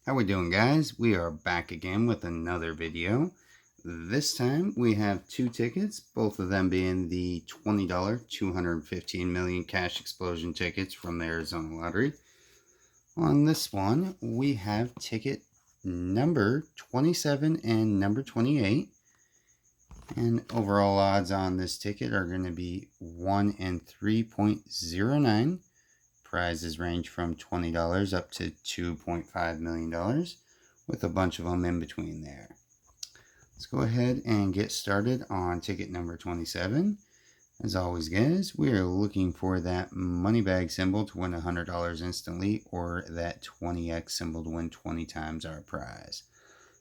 How we doing, guys? We are back again with another video. This time we have two tickets, both of them being the $20 215 million cash explosion tickets from the Arizona Lottery. On this one, we have ticket number 27 and number 28. And overall odds on this ticket are going to be 1 and 3.09. Prizes range from $20 up to $2.5 million, with a bunch of them in between there. Let's go ahead and get started on ticket number 27. As always, guys, we are looking for that money bag symbol to win $100 instantly, or that 20x symbol to win 20 times our prize.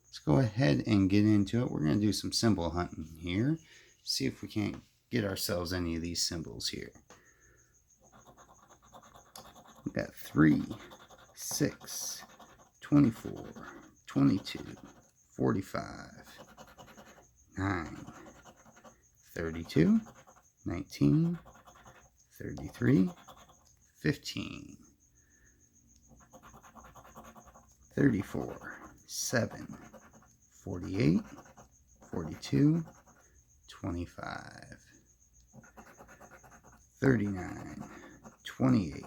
Let's go ahead and get into it. We're going to do some symbol hunting here, see if we can't get ourselves any of these symbols here. We got 3, 6, 24, 22, 45, 9, 32, 19, 33, 15, 34, 7, 48, 42, 25, 39, 28,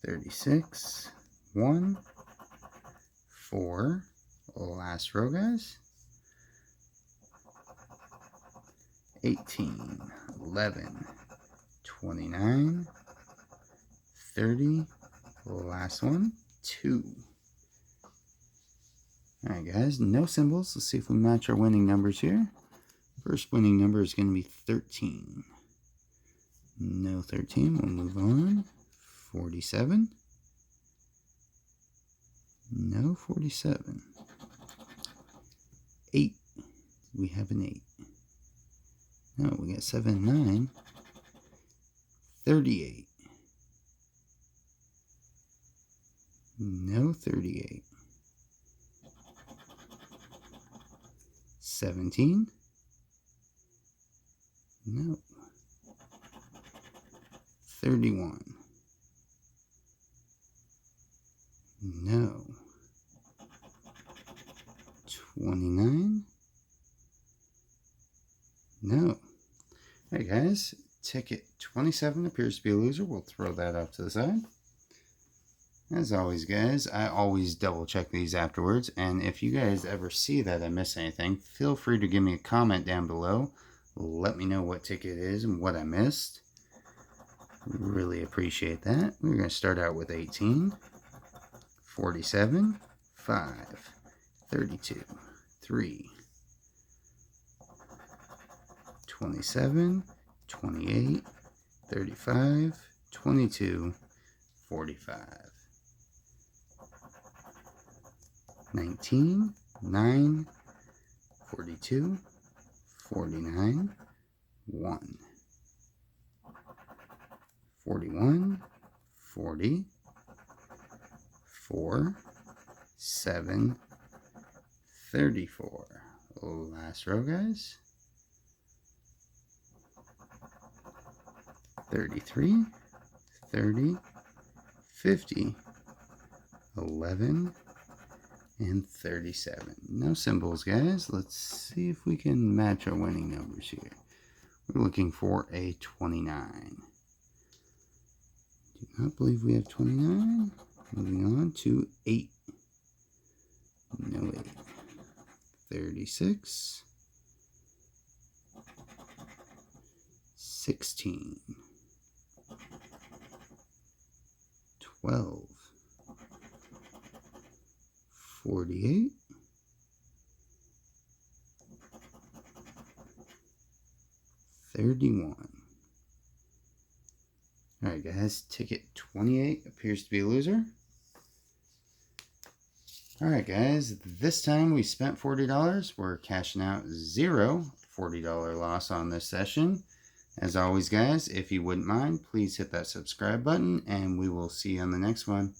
36, 1, 4, last row, guys, 18, 11, 29, 30, last one, 2. Alright, guys, no symbols. Let's see if we match our winning numbers here. First winning number is going to be 13. No 13, we'll move on. 47. No 47. 8. We have an 8. No, we got 7 and 9. 38. No 38. 17. No. 31. No. 29. No. Alright, guys, ticket 27 appears to be a loser. We'll throw that up to the side. As always, guys, I always double check these afterwards, and if you guys ever see that I miss anything, feel free to give me a comment down below. Let me know what ticket it is and what I missed. Really appreciate that. We're going to start out with 18, 47, 5, 32, 3, 27, 28, 35, 22, 45, 19, 9, 42, 49, 1, 41, 40, 4, 7, 34. Last row, guys. 33, 30, 50, 11, and 37. No symbols, guys. Let's see if we can match our winning numbers here. We're looking for a 29. Do not believe we have 29. Moving on to 8. No 8. 36. 16. 12. 48. 31. Alright, guys, ticket 28 appears to be a loser. Alright, guys, this time we spent $40. We're cashing out zero $40 loss on this session. As always, guys, if you wouldn't mind, please hit that subscribe button, and we will see you on the next one.